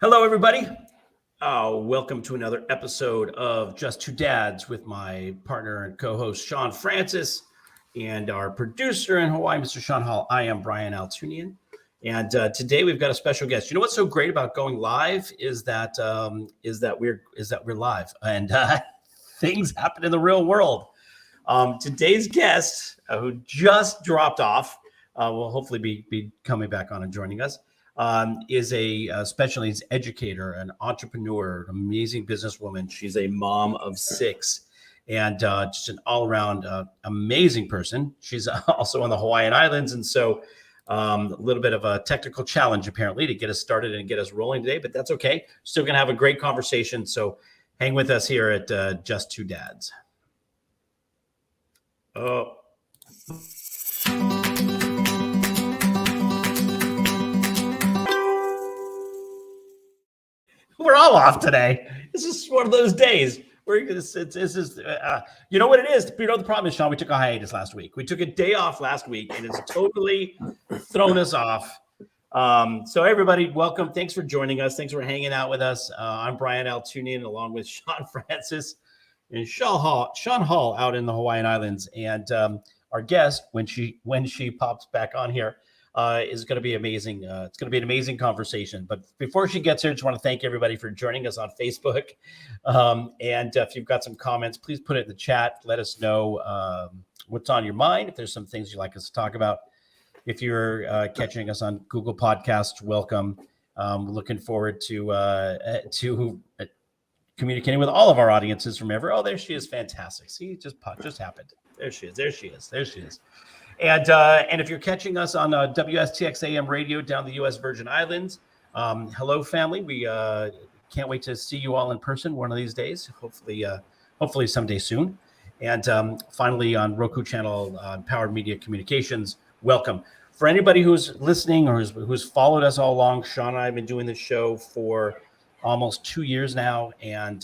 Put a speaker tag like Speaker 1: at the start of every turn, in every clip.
Speaker 1: Hello, everybody. Welcome to another episode of Just Two Dads with my partner and co-host, Shawn Francis, and our producer in Hawaii, Mr. Shawn Hall. I am Brian Altunian. And today we've got a special guest. You know what's so great about going live is that we're live and things happen in the real world. Today's guest, who just dropped off, will hopefully be coming back on and joining us. Is a special needs educator, an entrepreneur, an amazing businesswoman. She's a mom of 6 and just an all-around amazing person. She's also on the Hawaiian Islands. And so a little bit of a technical challenge, apparently, to get us started and get us rolling today, but that's okay. Still going to have a great conversation. So hang with us here at Just Two Dads. Oh. We're all off today. This is one of those days where you know what it is. You know, the problem is, Shawn, we took a hiatus last week. We took a day off last week, and it's totally thrown us off. So everybody, welcome. Thanks for joining us. Thanks for hanging out with us. I'm Brian Altunian, along with Shawn Francis and Shawn Hall out in the Hawaiian Islands. And our guest, when she pops back on here, is going to be amazing. It's going to be an amazing conversation. But before she gets here, I just want to thank everybody for joining us on Facebook. And if you've got some comments, please put it in the chat. Let us know what's on your mind. If there's some things you'd like us to talk about. If you're catching us on Google Podcasts, welcome. Looking forward to communicating with all of our audiences from ever. Oh, there she is. Fantastic. See, it just happened. There she is. And if you're catching us on WSTX AM radio down the U.S. Virgin Islands, hello, family. We can't wait to see you all in person one of these days, hopefully someday soon. And finally, on Roku channel, Powered Media Communications, welcome. For anybody who's listening or who's followed us all along, Shawn and I have been doing this show for almost 2 years now, and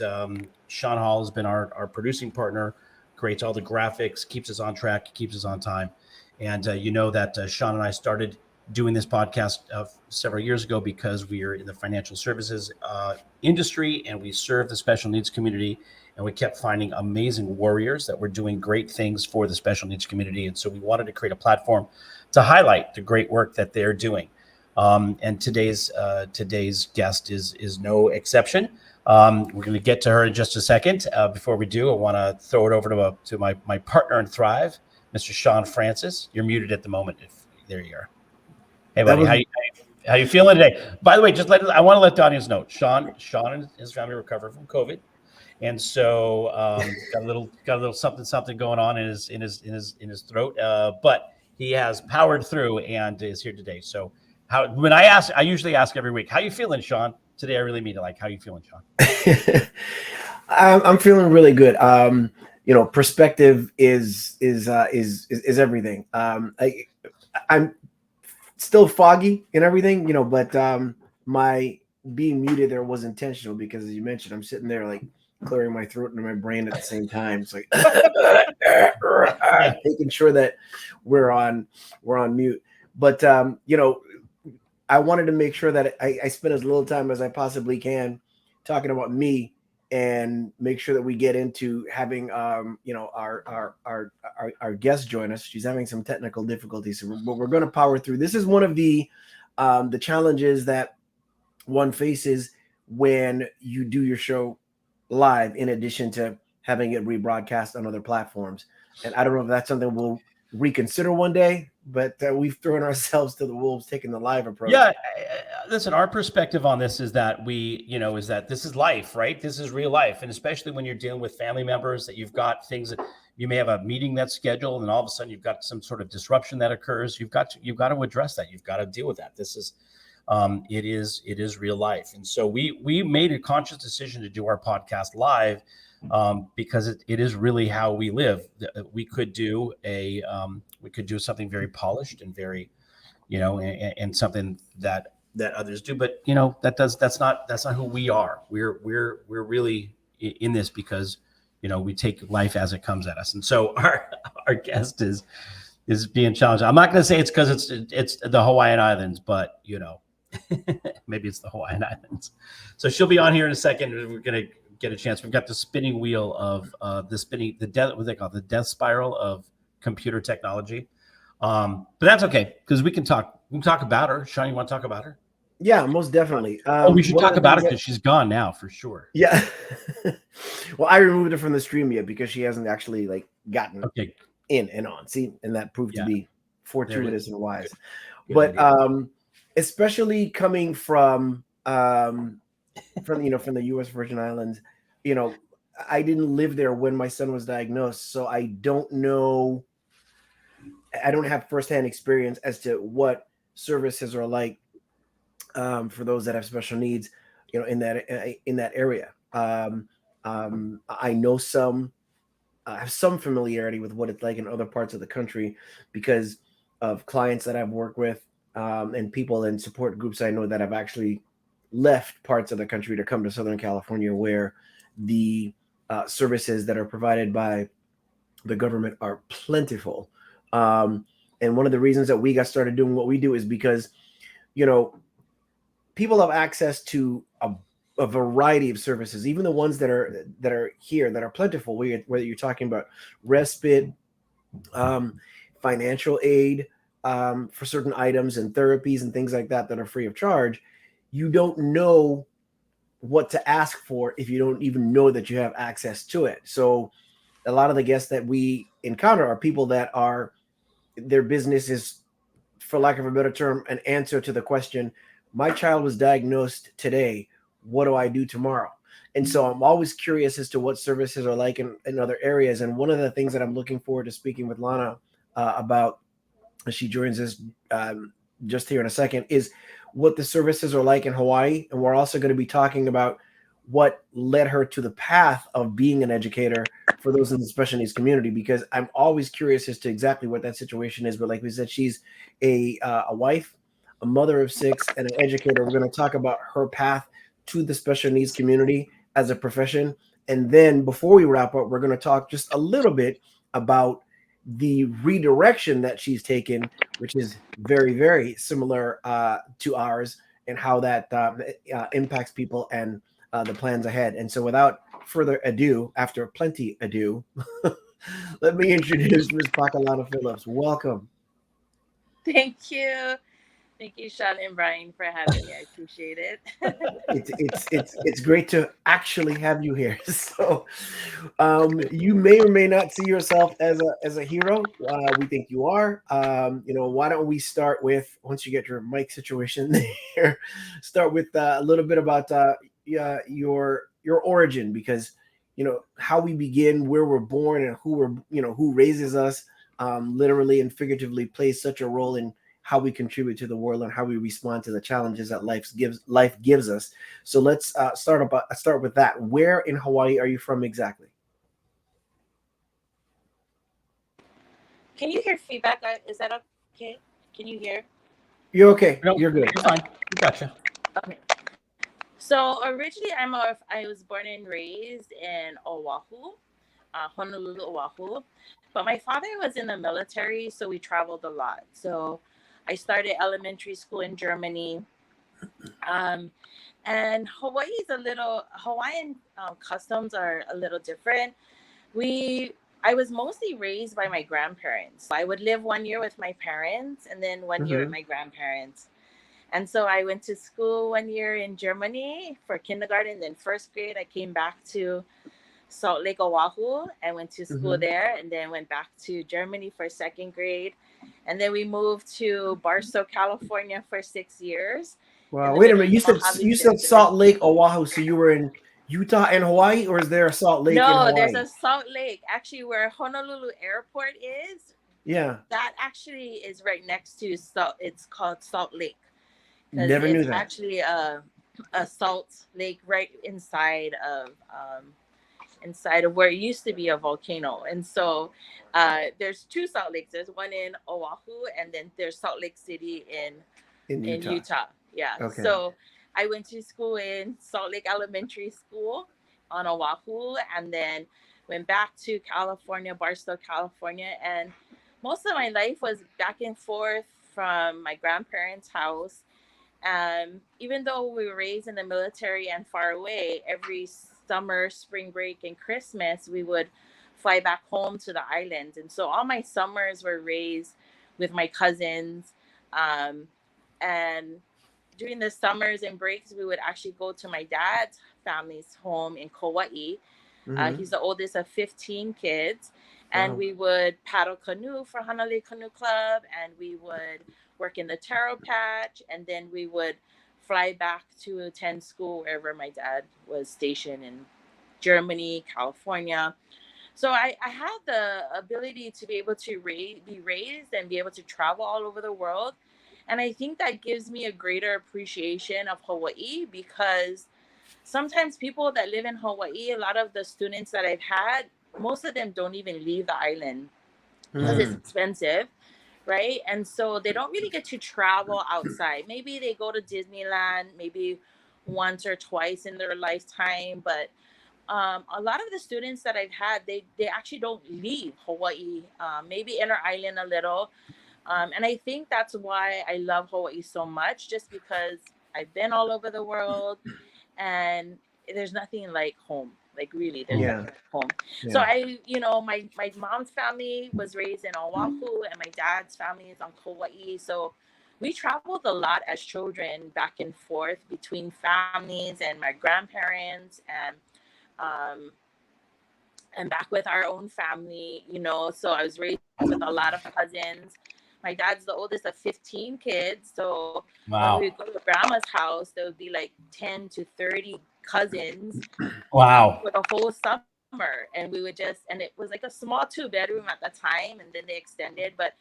Speaker 1: Shawn Hall has been our producing partner, creates all the graphics, keeps us on track, keeps us on time. And you know that Shawn and I started doing this podcast several years ago because we are in the financial services industry and we serve the special needs community. And we kept finding amazing warriors that were doing great things for the special needs community. And so we wanted to create a platform to highlight the great work that they're doing. And today's guest is no exception. We're going to get to her in just a second. Before we do, I want to throw it over to my partner in Thrive, Mr. Shawn Francis. You're muted at the moment. There you are. Hey, buddy, how you feeling today? By the way, I want to let the audience know, Shawn and his family recovered from COVID, and so got a little something going on in his throat. But he has powered through and is here today. So I usually ask every week, how you feeling, Shawn? Today, I really mean it. Like, how you feeling, Shawn?
Speaker 2: I'm feeling really good. Perspective is everything. I'm still foggy and everything, but my being muted there was intentional because, as you mentioned, I'm sitting there like clearing my throat and my brain at the same time. It's like making sure that we're on mute. But I wanted to make sure that I spend as little time as I possibly can talking about me, and make sure that we get into having our guest join us. She's having some technical difficulties, but we're going to power through. This is one of the challenges that one faces when you do your show live, in addition to having it rebroadcast on other platforms. And I don't know if that's something we'll reconsider one day, but we've thrown ourselves to the wolves taking the live approach.
Speaker 1: Yeah, listen, our perspective on this is that this is life, right? This is real life. And especially when you're dealing with family members, that you've got things that you may have a meeting that's scheduled and all of a sudden you've got some sort of disruption that occurs. You've got to address that. You've got to deal with that. This is it is real life. And so we made a conscious decision to do our podcast live because it is really how we live. We could do something very polished and very, and something that others do, but that's not who we are. We're really in this because we take life as it comes at us. And so our guest is being challenged. I'm not going to say it's because it's the Hawaiian Islands, but Maybe it's the Hawaiian Islands. So she'll be on here in a second. We're gonna get a chance. We've got the spinning wheel of the death, what they call the death spiral of computer technology. But that's okay because we can talk. We can talk about her. Shawn, you want to talk about her?
Speaker 2: Yeah, most definitely.
Speaker 1: We should
Speaker 2: One of
Speaker 1: talk
Speaker 2: the
Speaker 1: about
Speaker 2: things
Speaker 1: her because she's gone now for sure.
Speaker 2: Yeah. Well, I removed her from the stream yet because she hasn't actually like gotten
Speaker 1: Okay.
Speaker 2: in and on. See, and that proved to be fortuitous and wise.
Speaker 1: Good
Speaker 2: But
Speaker 1: idea.
Speaker 2: especially coming from from the U.S. Virgin Islands, I didn't live there when my son was diagnosed, so I don't know. I don't have firsthand experience as to what services are like for those that have special needs, in that area. I know I have some familiarity with what it's like in other parts of the country because of clients that I've worked with and people in support groups I know that have actually left parts of the country to come to Southern California, where the services that are provided by the government are plentiful. And one of the reasons that we got started doing what we do is because, people have access to a variety of services, even the ones that are here that are plentiful. Whether you're talking about respite, financial aid for certain items, and therapies and things like that are free of charge, you don't know what to ask for if you don't even know that you have access to it. So a lot of the guests that we encounter are people that their business is, for lack of a better term, an answer to the question, my child was diagnosed today, what do I do tomorrow? And so I'm always curious as to what services are like in other areas. And one of the things that I'm looking forward to speaking with Lana about, as she joins us just here in a second, is what the services are like in Hawaii. And we're also going to be talking about what led her to the path of being an educator for those in the special needs community, because I'm always curious as to exactly what that situation is. But like we said, she's a wife, a mother of 6, and an educator. We're going to talk about her path to the special needs community as a profession. And then before we wrap up, we're going to talk just a little bit about the redirection that she's taken, which is very, very similar to ours, and how that impacts people and the plans ahead. And so without further ado, after plenty ado, let me introduce Ms. Pakalana Phillips. Welcome.
Speaker 3: Thank you. Thank you, Shawn and Brian, for having me. I appreciate it.
Speaker 2: It's great to actually have you here. So you may or may not see yourself as a hero. We think you are. Why don't we start with, once you get your mic situation there, start with a little bit about your origin, because how we begin, where we're born, and who raises us, literally and figuratively, plays such a role in how we contribute to the world and how we respond to the challenges that life gives us. So let's start with that. Where in Hawaii are you from exactly?
Speaker 3: Can you hear feedback? Is that okay? Can you hear?
Speaker 2: You're okay.
Speaker 1: No,
Speaker 2: You're good.
Speaker 1: You're fine. We gotcha.
Speaker 3: Okay. So originally, I was born and raised in Oahu, Honolulu, Oahu. But my father was in the military, so we traveled a lot. So I started elementary school in Germany. And Hawaiian customs are a little different. I was mostly raised by my grandparents. I would live 1 year with my parents and then 1 year with my grandparents. And so I went to school 1 year in Germany for kindergarten. Then first grade, I came back to Salt Lake, Oahu, and went to school there, and then went back to Germany for second grade. And then we moved to Barstow, California for 6 years.
Speaker 2: Wow. Wait a minute. You said Salt Lake, Oahu. So you were in Utah and Hawaii, or is there a Salt Lake in Hawaii?
Speaker 3: No, there's a Salt Lake. Actually, where Honolulu Airport is.
Speaker 2: Yeah.
Speaker 3: That actually is right next to it's called Salt Lake.
Speaker 2: Never knew that.
Speaker 3: Actually a salt lake right inside of where it used to be a volcano. And so there's 2 Salt Lakes. There's one in Oahu, and then there's Salt Lake City in Utah. Yeah. Okay. So I went to school in Salt Lake Elementary School on Oahu, and then went back to California, Barstow, California. And most of my life was back and forth from my grandparents' house Even though we were raised in the military and far away, every summer, spring break, and Christmas, we would fly back home to the islands. And so all my summers were raised with my cousins. And during the summers and breaks, we would actually go to my dad's family's home in Kauai. He's the oldest of 15 kids. And we would paddle canoe for Hanalei Canoe Club, and we would work in the taro patch, and then we would fly back to attend school wherever my dad was stationed in Germany, California. So I had the ability to be able to be raised and be able to travel all over the world. And I think that gives me a greater appreciation of Hawaii, because sometimes people that live in Hawaii, a lot of the students that I've had, most of them don't even leave the island because it's expensive, right? And so they don't really get to travel outside. Maybe they go to Disneyland maybe once or twice in their lifetime, but a lot of the students that I've had, they actually don't leave Hawaii, maybe inner island a little. And I think that's why I love Hawaii so much, just because I've been all over the world, and there's nothing like home. Like, really, there's nothing like home.
Speaker 2: Yeah.
Speaker 3: So my mom's family was raised in Oahu, and my dad's family is on Kauai. So we traveled a lot as children, back and forth between families and my grandparents, and back with our own family, So I was raised with a lot of cousins. My dad's the oldest of 15 kids. So when we would go to grandma's house, there would be like 10 to 30 cousins.
Speaker 1: Wow.
Speaker 3: For the whole summer. And we would and it was like a small 2-bedroom at the time, and then they extended, but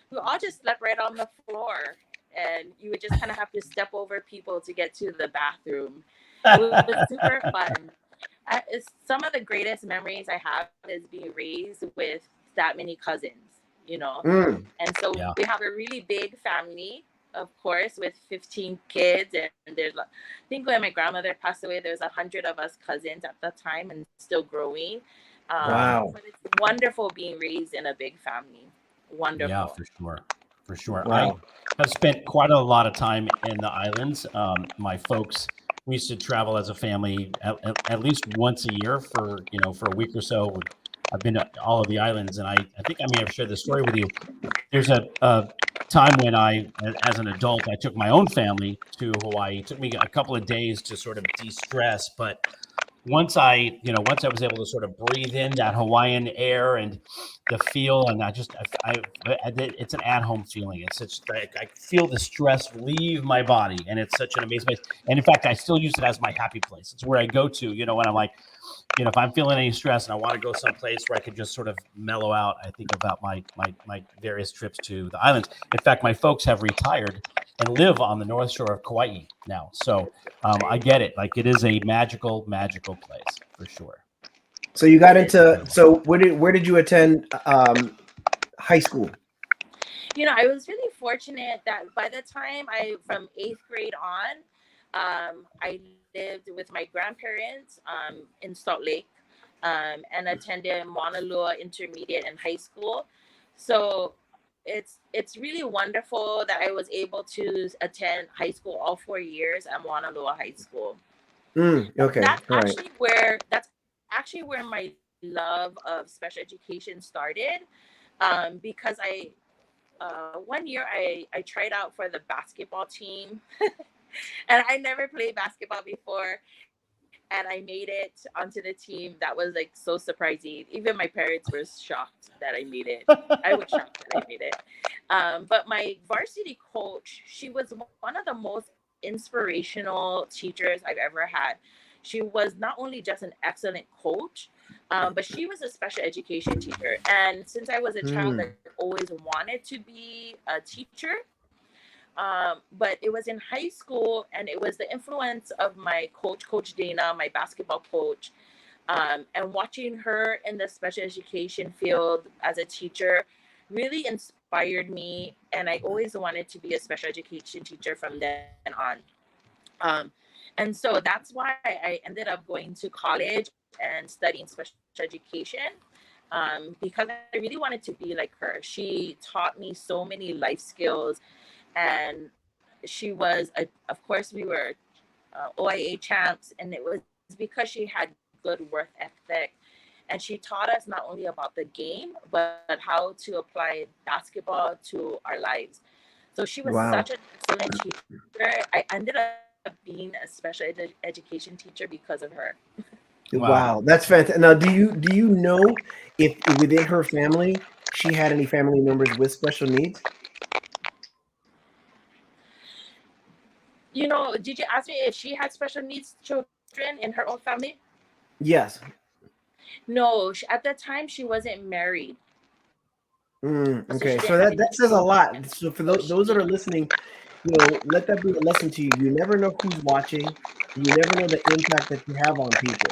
Speaker 3: we all just slept right on the floor. And you would just kind of have to step over people to get to the bathroom. It was super fun. It's some of the greatest memories I have is being raised with that many cousins, And so we have a really big family, of course, with 15 kids. And there's, I think when my grandmother passed away, there's 100 of us cousins at the time, and still growing.
Speaker 2: Wow.
Speaker 3: But it's wonderful being raised in a big family. Wonderful.
Speaker 1: Yeah, for sure.
Speaker 2: Wow.
Speaker 1: I have spent quite a lot of time in the islands. My folks, we used to travel as a family at least once a year for a week or so. I've been to all of the islands, and I think I may have shared this story with you. There's a time when as an adult, I took my own family to Hawaii. It took me a couple of days to sort of de-stress, but once I was able to sort of breathe in that Hawaiian air and the feel, and it's an at-home feeling. It's such like I feel the stress leave my body, and it's such an amazing place. And in fact, I still use it as my happy place. It's where I go to, when I'm like, if I'm feeling any stress and I want to go someplace where I can just sort of mellow out, I think about my various trips to the islands. In fact, my folks have retired and live on the North Shore of Kauai now. So I get it. Like, it is a magical place for sure.
Speaker 2: So you got into, so where did you attend high school?
Speaker 3: I was really fortunate that by the time from 8th grade on, I lived with my grandparents in Salt Lake, and attended Mauna Loa Intermediate and High School. So it's really wonderful that I was able to attend high school all 4 years at Mauna Loa High School.
Speaker 2: Okay.
Speaker 3: That's actually where my love of special education started, because one year I tried out for the basketball team, and I never played basketball before. And I made it onto the team. That was like so surprising. Even my parents were shocked that I made it. I was shocked that I made it. But my varsity coach, she was one of the most inspirational teachers I've ever had. She was not only just an excellent coach, but she was a special education teacher. And since I was a child, I always wanted to be a teacher. But it was in high school, and it was the influence of my coach, Coach Dana, my basketball coach, and watching her in the special education field as a teacher really inspired me. And I always wanted to be a special education teacher from then on. And so that's why I ended up going to college and studying special education, because I really wanted to be like her. She taught me so many life skills, and she was, of course, we were OIA champs, and it was because she had good work ethic. And she taught us not only about the game, but how to apply basketball to our lives. So she was
Speaker 2: Wow.
Speaker 3: such an excellent teacher. I ended up being a special education teacher because of her.
Speaker 2: Wow, that's fantastic. Now, do you know if within her family she had any family members with special needs?
Speaker 3: You know, did you ask me if she had special needs children in her own family?
Speaker 2: Yes.
Speaker 3: No, at that time she wasn't married. So
Speaker 2: Okay,
Speaker 3: she
Speaker 2: so
Speaker 3: didn't have
Speaker 2: that
Speaker 3: any
Speaker 2: says a lot.
Speaker 3: children.
Speaker 2: So for
Speaker 3: So
Speaker 2: those that are
Speaker 3: she,
Speaker 2: listening, let that be a lesson to you. You never know who's watching. You never know the impact that you have on people.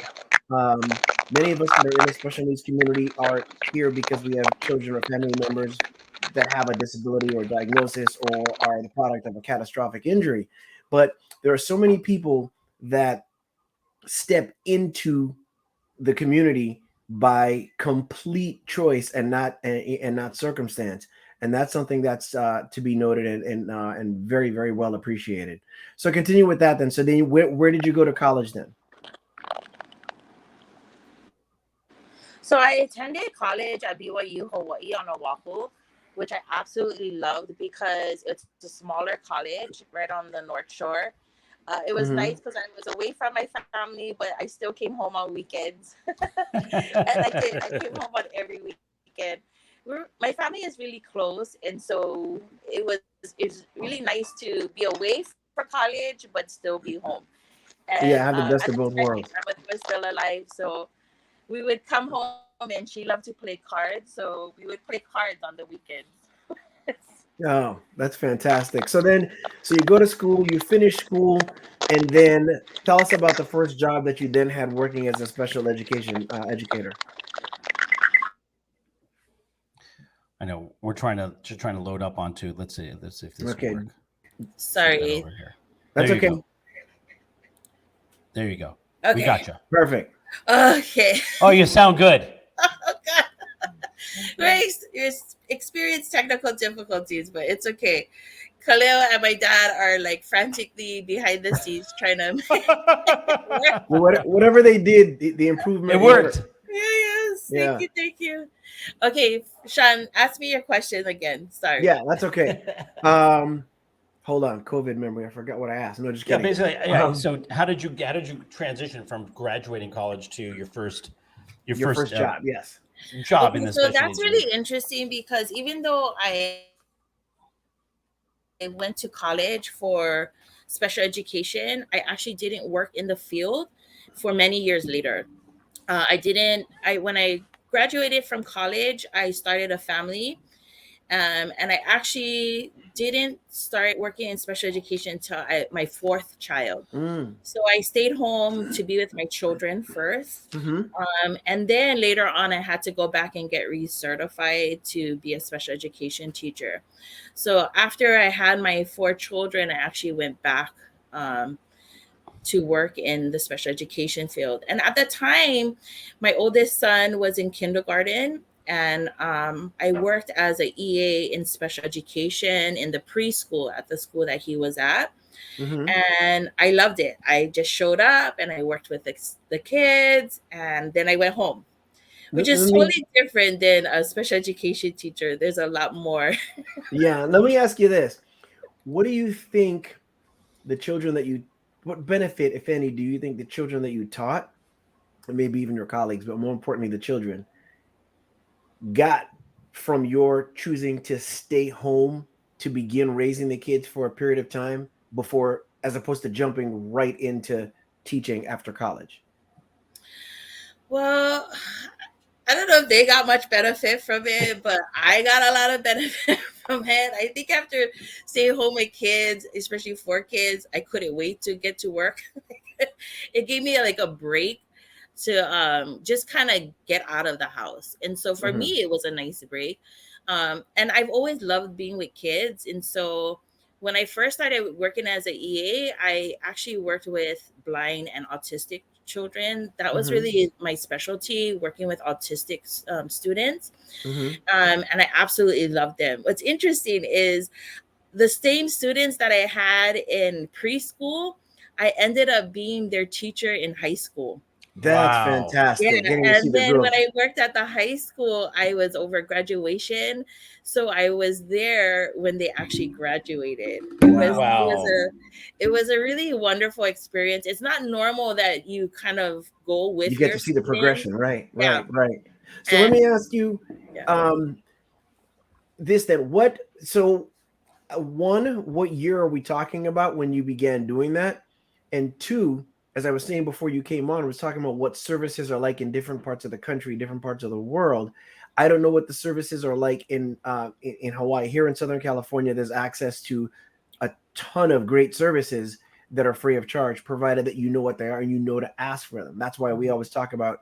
Speaker 2: Many of us that are in the special needs community are here because we have children or family members that have a disability or diagnosis or are the product of a catastrophic injury. But there are so many people that step into the community by complete choice and not circumstance, and that's something that's to be noted and very, very well appreciated. So continue with that then. So then where did you go to college then?
Speaker 3: so I attended college at BYU Hawaii on Oahu, which I absolutely loved because it's a smaller college right on the North Shore. It was
Speaker 2: Mm-hmm.
Speaker 3: nice because I was away from my family, but I still came home on weekends, and I came home on every weekend. My family is really close, and so it's really nice to be away for college but still be home.
Speaker 2: Yeah,
Speaker 3: And
Speaker 2: have the best
Speaker 3: at
Speaker 2: of
Speaker 3: the
Speaker 2: both
Speaker 3: time, my
Speaker 2: worlds.
Speaker 3: grandmother was still alive, so we would come home, and she loved to play cards, so we would play cards on the weekends.
Speaker 2: Oh, that's fantastic. So you go to school, you finish school, and then tell us about the first job that you then had working as a special education educator.
Speaker 1: I know we're trying to load up onto. Let's see if this will
Speaker 2: Okay,
Speaker 1: work. Flip that
Speaker 3: Sorry.
Speaker 1: over here.
Speaker 2: that's
Speaker 1: There you
Speaker 2: okay.
Speaker 1: go. There you go. We
Speaker 3: Okay.
Speaker 1: got you.
Speaker 2: Perfect.
Speaker 3: Okay.
Speaker 1: Oh, you sound good.
Speaker 3: Oh God. We experienced technical difficulties, but it's okay. Khalil and my dad are like frantically behind the scenes trying to work.
Speaker 2: Well, whatever they did, the improvement
Speaker 1: It worked.
Speaker 2: worked.
Speaker 3: Yeah, yes.
Speaker 2: Yeah.
Speaker 3: Thank you. Okay, Shawn, ask me your question again. Sorry.
Speaker 2: Yeah, that's okay. Hold on, COVID memory. I forgot what I asked. No, just
Speaker 1: Yeah,
Speaker 2: kidding.
Speaker 1: basically. Yeah. So how did you transition from graduating college to your first
Speaker 2: Your first job, yes.
Speaker 1: job in
Speaker 3: Okay,
Speaker 1: the
Speaker 3: so
Speaker 1: special
Speaker 3: that's
Speaker 1: needs
Speaker 3: really
Speaker 1: arena?
Speaker 3: interesting because even though I went to college for special education, I actually didn't work in the field for many years later. I didn't. I When I graduated from college, I started a family, and I actually didn't start working in special education until my fourth child.
Speaker 2: Mm.
Speaker 3: So I stayed home to be with my children first.
Speaker 2: Mm-hmm.
Speaker 3: And then later on, I had to go back and get recertified to be a special education teacher. So after I had my four children, I actually went back um, to work in the special education field. And at the time, my oldest son was in kindergarten. And I worked as a EA in special education in the preschool at the school that he was at,
Speaker 2: Mm-hmm.
Speaker 3: and I loved it. I just showed up and I worked with the kids, and then I went home, which is
Speaker 2: Let me,
Speaker 3: totally different than a special education teacher. There's a lot more.
Speaker 2: yeah, let me ask you this. What do you think the children that what benefit, if any, do you think the children that you taught, and maybe even your colleagues, but more importantly, the children, got from your choosing to stay home to begin raising the kids for a period of time before, as opposed to jumping right into teaching after college?
Speaker 3: Well, I don't know if they got much benefit from it, but I got a lot of benefit from it. I think after staying home with kids, especially four kids, I couldn't wait to get to work. It gave me like a break to just kind of get out of the house. And so for me, it was a nice break. And I've always loved being with kids. And so when I first started working as a EA, I actually worked with blind and autistic children. That was
Speaker 2: Mm-hmm.
Speaker 3: really my specialty, working with autistic students.
Speaker 2: Mm-hmm.
Speaker 3: And I absolutely loved them. What's interesting is the same students that I had in preschool, I ended up being their teacher in high school.
Speaker 2: That's
Speaker 1: Wow.
Speaker 3: Yeah,
Speaker 2: fantastic. Getting to see
Speaker 3: and
Speaker 2: the
Speaker 3: then when
Speaker 2: growth.
Speaker 3: I worked at the high school, I was over graduation, so I was there when they actually graduated.
Speaker 2: Wow.
Speaker 3: It was a really wonderful experience. It's not normal that you kind of go
Speaker 2: You
Speaker 3: with
Speaker 2: get
Speaker 3: your
Speaker 2: to see the
Speaker 3: students.
Speaker 2: progression, right?
Speaker 3: Yeah,
Speaker 2: Right. So let
Speaker 3: and
Speaker 2: me ask you
Speaker 3: yeah.
Speaker 2: this then. What so one, what year are we talking about when you began doing that? And two, as I was saying before you came on, I was talking about what services are like in different parts of the country, different parts of the world. I don't know what the services are like in Hawaii. Here in Southern California, there's access to a ton of great services that are free of charge, provided that you know what they are and you know to ask for them. That's why we always talk about,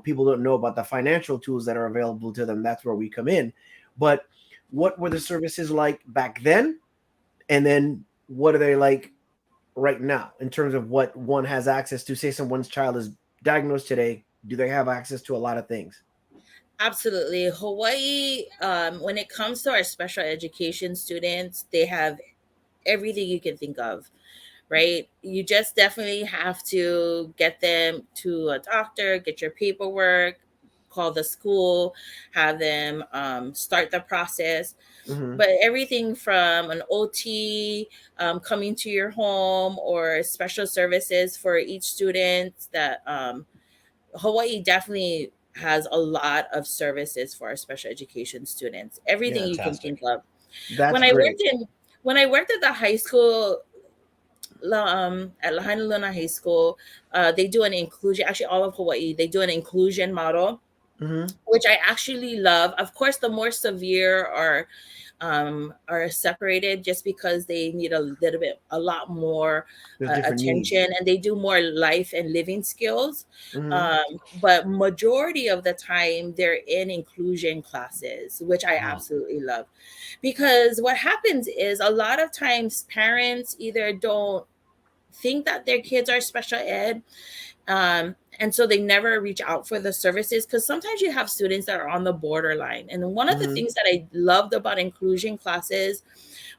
Speaker 2: people don't know about the financial tools that are available to them. That's where we come in. But what were the services like back then? And then what are they like right now in terms of what one has access to? Say someone's child is diagnosed today. Do they have access to a lot of things?
Speaker 3: Absolutely. Hawaii, when it comes to our special education students, they have everything you can think of, right? You just definitely have to get them to a doctor, get your paperwork, call the school, have them start the process.
Speaker 2: Mm-hmm.
Speaker 3: But everything from an OT coming to your home or special services for each student that Hawaii definitely has a lot of services for our special education students. Everything you can think
Speaker 1: Fantastic.
Speaker 3: of.
Speaker 2: That's
Speaker 3: When I
Speaker 2: great.
Speaker 3: worked in when I worked at the high school, at Lahainaluna High School, they do an inclusion. Actually, all of Hawaii, they do an inclusion model,
Speaker 2: Mm-hmm.
Speaker 3: which I actually love. Of course, the more severe are separated just because they need a lot more
Speaker 2: There's different needs.
Speaker 3: attention, and they do more life and living skills.
Speaker 2: Mm-hmm.
Speaker 3: But majority of the time, they're in inclusion classes, which I
Speaker 1: Wow.
Speaker 3: absolutely love, because what happens is a lot of times parents either don't think that their kids are special ed, and so they never reach out for the services, because sometimes you have students that are on the borderline. And one of the
Speaker 2: Mm-hmm.
Speaker 3: things that I loved about inclusion classes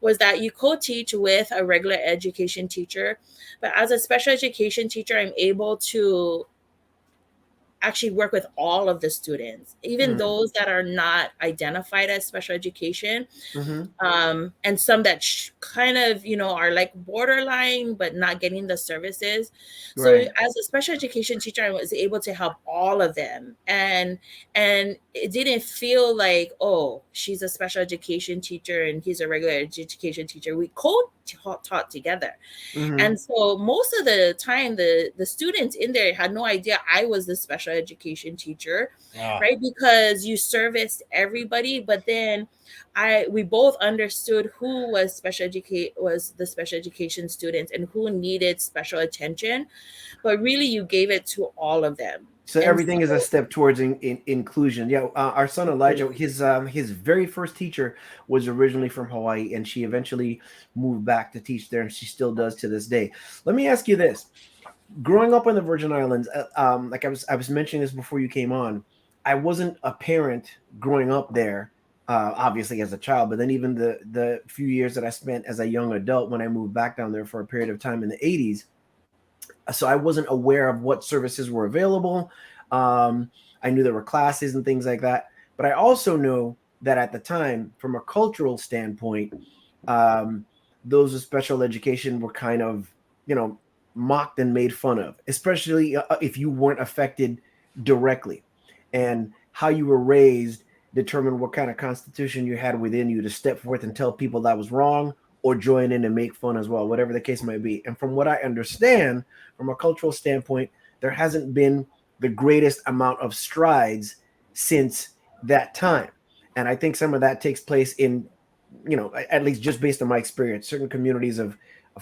Speaker 3: was that you co-teach with a regular education teacher, but as a special education teacher, I'm able to actually work with all of the students, even
Speaker 2: Mm-hmm.
Speaker 3: those that are not identified as special education,
Speaker 2: Mm-hmm.
Speaker 3: and some that kind of are like borderline but not getting the services. So
Speaker 2: Right.
Speaker 3: as a special education teacher, I was able to help all of them, and it didn't feel like, oh, she's a special education teacher and he's a regular education teacher. We co-taught together.
Speaker 2: Mm-hmm.
Speaker 3: And so most of the time, the students in there had no idea I was the special education teacher,
Speaker 1: Ah,
Speaker 3: right? Because you serviced everybody, but then we both understood who was the special education students and who needed special attention, but really you gave it to all of them.
Speaker 2: So
Speaker 3: And
Speaker 2: everything is a
Speaker 3: so
Speaker 2: step towards inclusion. Yeah, our son Elijah, his very first teacher was originally from Hawaii, and she eventually moved back to teach there, and she still does to this day. Let me ask you this: growing up in the Virgin Islands, like I was mentioning this before you came on, I wasn't a parent growing up there, obviously as a child, but then even the few years that I spent as a young adult when I moved back down there for a period of time in the 80s. So I wasn't aware of what services were available. I knew there were classes and things like that, but I also know that at the time, from a cultural standpoint, um, those with special education were kind of, mocked and made fun of, especially if you weren't affected directly. And how you were raised determined what kind of constitution you had within you to step forth and tell people that was wrong or join in and make fun as well, whatever the case might be. And from what I understand, from a cultural standpoint, there hasn't been the greatest amount of strides since that time. And I think some of that takes place in, at least just based on my experience, certain communities of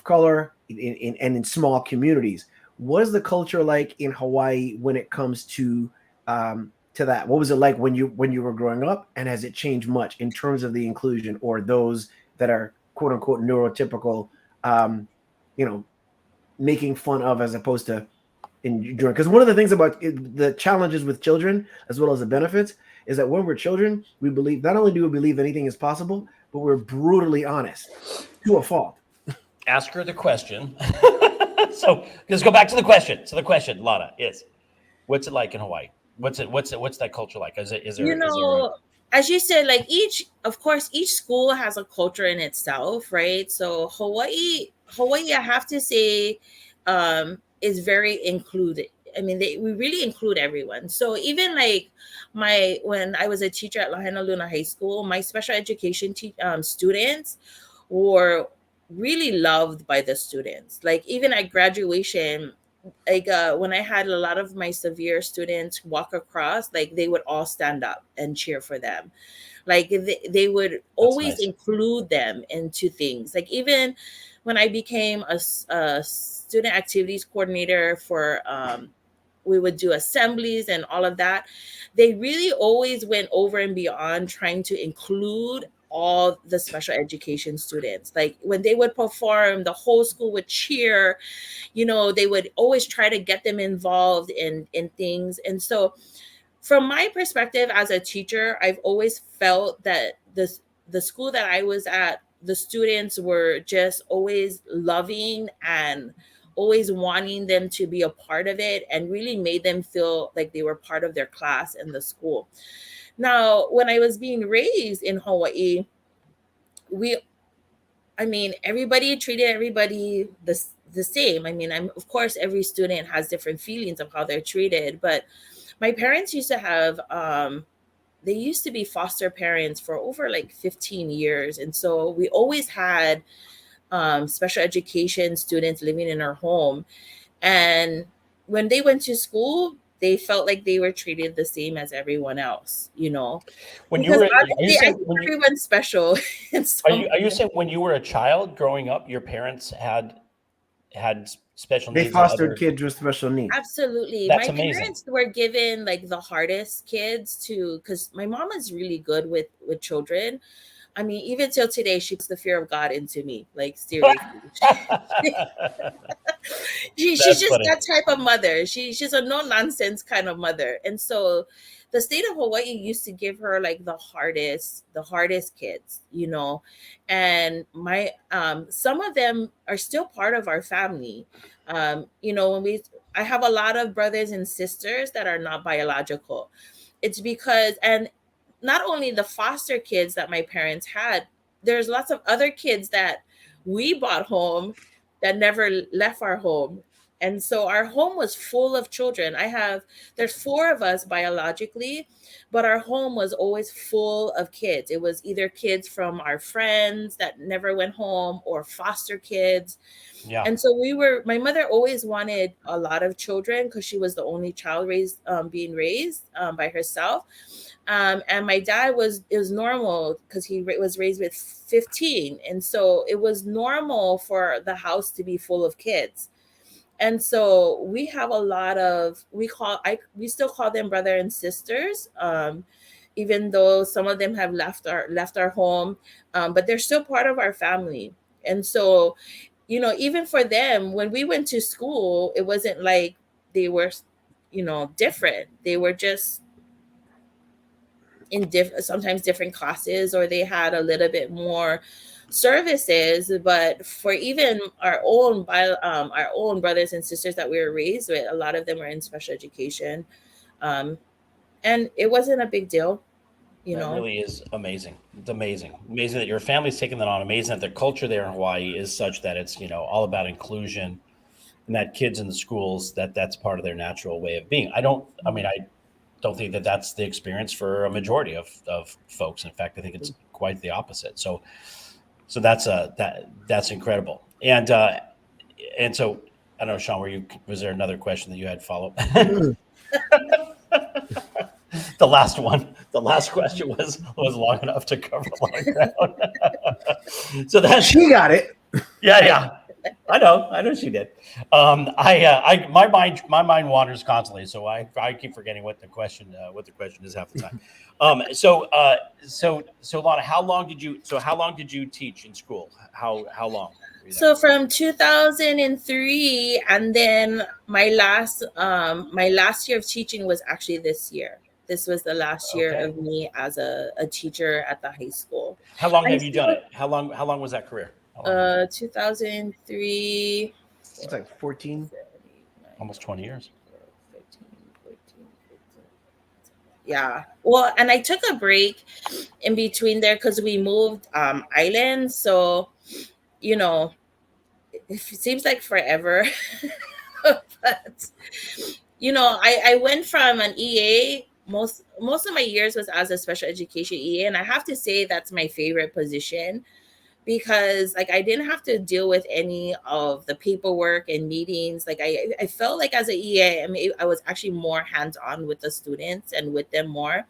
Speaker 2: color and in small communities. What is the culture like in Hawaii when it comes to that? What was it like when you were growing up, and has it changed much in terms of the inclusion or those that are quote unquote neurotypical, you know, making fun of as opposed to enjoying? Because one of the things about the challenges with children as well as the benefits is that when we're children, we believe, not only do we believe anything is possible, but we're brutally honest to a fault.
Speaker 1: Ask her the question. So let's go back to the question. So the question, Lana, is what's it like in Hawaii? What's that culture like? Is there
Speaker 3: as you said, like of course, each school has a culture in itself, right? So Hawaii, I have to say, is very included. I mean, we really include everyone. So even like when I was a teacher at Lahainaluna High School, my special education students were really loved by the students. Like even at graduation, like when I had a lot of my severe students walk across, like they would all stand up and cheer for them. Like they would always include them into things. Like even when I became a student activities coordinator for we would do assemblies and all of that, they really always went over and beyond trying to include all the special education students. Like when they would perform, the whole school would cheer. They would always try to get them involved in things. And so from my perspective as a teacher, I've always felt that the school that I was at, the students were just always loving and always wanting them to be a part of it, and really made them feel like they were part of their class and the school. Now, when I was being raised in Hawaii, everybody treated everybody the same. I mean, of course, every student has different feelings of how they're treated, but my parents used to have, they used to be foster parents for over like 15 years. And so we always had special education students living in our home. And when they went to school, they felt like they were treated the same as everyone else, everyone's special.
Speaker 1: Are you saying when you were a child growing up, your parents had special needs?
Speaker 2: They fostered kids with special needs.
Speaker 3: Absolutely.
Speaker 1: That's
Speaker 3: my
Speaker 1: amazing.
Speaker 3: Parents were given like the hardest kids because my mom is really good with children. I mean, even till today, she puts the fear of God into me. Like seriously. She's just funny. That type of mother. She's a no nonsense kind of mother. And so the state of Hawaii used to give her like the hardest kids, and my some of them are still part of our family. I have a lot of brothers and sisters that are not biological. It's because, and not only the foster kids that my parents had, there's lots of other kids that we brought home that never left our home. And so our home was full of children. There's 4 of us biologically, but our home was always full of kids. It was either kids from our friends that never went home or foster kids. Yeah. And so my mother always wanted a lot of children because she was the only child being raised by herself. And my dad it was normal because he was raised with 15. And so it was normal for the house to be full of kids. And so we have a lot of, we still call them brother and sisters, even though some of them have left our home, but they're still part of our family. And so, even for them, when we went to school, it wasn't like they were, different. They were just in sometimes different classes, or they had a little bit more services. But for even our own brothers and sisters that we were raised with, a lot of them were in special education, and it wasn't a big deal. It
Speaker 1: really is amazing. It's amazing that your family's taking that on. Amazing that the culture there in Hawaii is such that it's all about inclusion, and that kids in the schools that's part of their natural way of being. I don't think that that's the experience for a majority of folks. In fact, I think it's quite the opposite. So that's incredible. And so I don't know, Shawn, was there another question that you had follow up? The last question was long enough to cover a lot of ground. So
Speaker 2: she got it.
Speaker 1: Yeah. I know she did. My mind wanders constantly, so I keep forgetting what the question is half the time. So Lana, how long did you teach in school? How long?
Speaker 3: So from 2003, and then my last year of teaching was actually this year. This was the last year
Speaker 1: Okay.
Speaker 3: of me as a teacher at the high school.
Speaker 1: How long
Speaker 3: I
Speaker 1: have you done
Speaker 3: still-
Speaker 1: it? How long was that career? How long?
Speaker 3: 2003.
Speaker 2: It's like 14.
Speaker 1: Almost 20 years.
Speaker 3: 15, 14, 15. Yeah. Well, and I took a break in between there because we moved islands. So, you know, it seems like forever. But, you know, I went from an EA. Most of my years was as a special education EA. And I have to say that's my favorite position, because like I didn't have to deal with any of the paperwork and meetings. Like I felt like as a EA, I mean, I was actually more hands-on with the students and with them more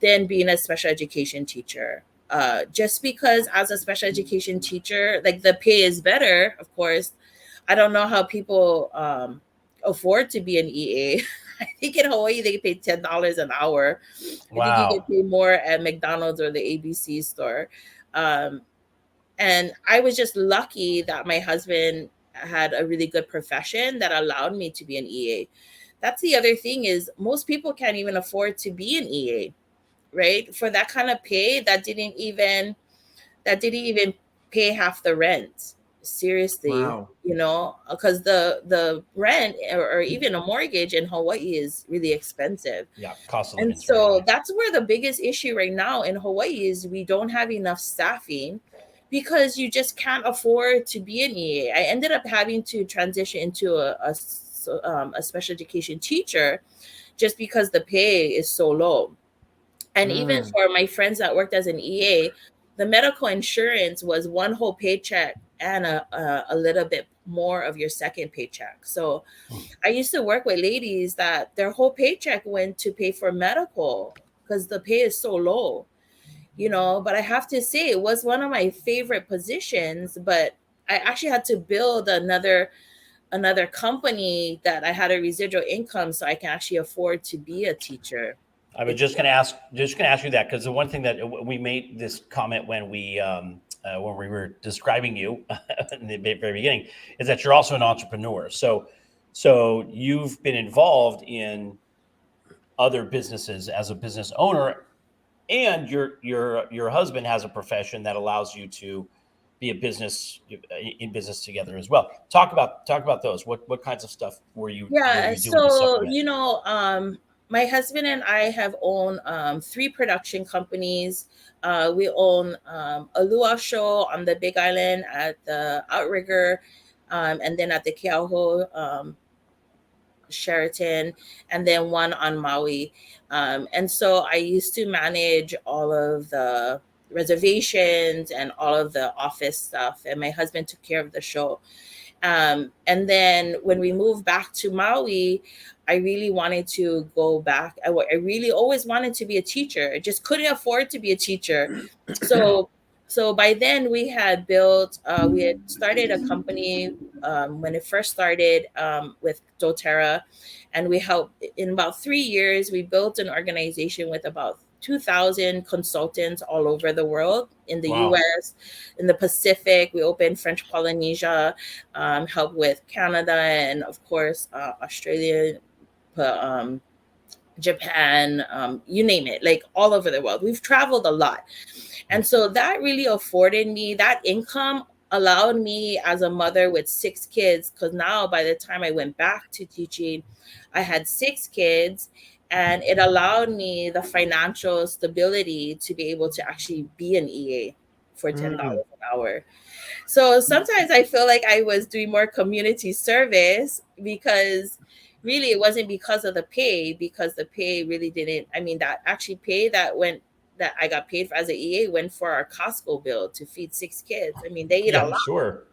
Speaker 3: than being a special education teacher. Just because as a special education teacher, like the pay is better, of course. I don't know how people afford to be an EA. I think in Hawaii they pay $10 an hour. I think you get paid more at McDonald's or the ABC store. And I was just lucky that my husband had a really good profession that allowed me to be an EA. That's the other thing, is most people can't even afford to be an EA, right? For that kind of pay, that didn't even pay half the rent. Seriously,
Speaker 2: Wow.
Speaker 3: you know, because the rent or even a mortgage in Hawaii is really expensive.
Speaker 1: Yeah, cost of
Speaker 3: And
Speaker 1: living is very
Speaker 3: so
Speaker 1: high.
Speaker 3: that's where the biggest issue right now in Hawaii is we don't have enough staffing, because you just can't afford to be an EA. I ended up having to transition into a special education teacher just because the pay is so low. And even for my friends that worked as an EA, the medical insurance was one whole paycheck and a little bit more of your second paycheck. So I used to work with ladies that their whole paycheck went to pay for medical because the pay is so low, you know. But I have to say it was one of my favorite positions, but I actually had to build another company that I had a residual income so I can actually afford to be a teacher.
Speaker 1: I was just going to ask you that, because the one thing that we made this comment when we were describing you in the very beginning is that you're also an entrepreneur. So you've been involved in other businesses as a business owner, and your husband has a profession that allows you to be in business together as well. Talk about those. What kinds of stuff were you
Speaker 3: Yeah,
Speaker 1: doing to
Speaker 3: so
Speaker 1: supplement?
Speaker 3: you know, my husband and I have owned 3 production companies. We own a luau show on the Big Island at the Outrigger, and then at the Keauho Sheraton, and then one on Maui. And so I used to manage all of the reservations and all of the office stuff, and my husband took care of the show. And then when we moved back to Maui, I really wanted to go back. I really always wanted to be a teacher. I just couldn't afford to be a teacher. So by then we had started a company when it first started with doTERRA, and we helped in about 3 years. We built an organization with about 2,000 consultants all over the world, in the
Speaker 1: Wow.
Speaker 3: US, in the Pacific. We opened French Polynesia, helped with Canada, and of course, Australia, Japan, you name it, like all over the world. We've traveled a lot. And so that really afforded me that income, allowed me as a mother with 6 kids, because now by the time I went back to teaching, I had 6 kids, and it allowed me the financial stability to be able to actually be an EA for $10 an hour. So sometimes I feel like I was doing more community service, because really it wasn't because of the pay, because the pay really didn't, I mean, that actually pay that I got paid for as an EA went for our Costco bill to feed 6 kids. I mean, they eat a lot.
Speaker 1: Sure.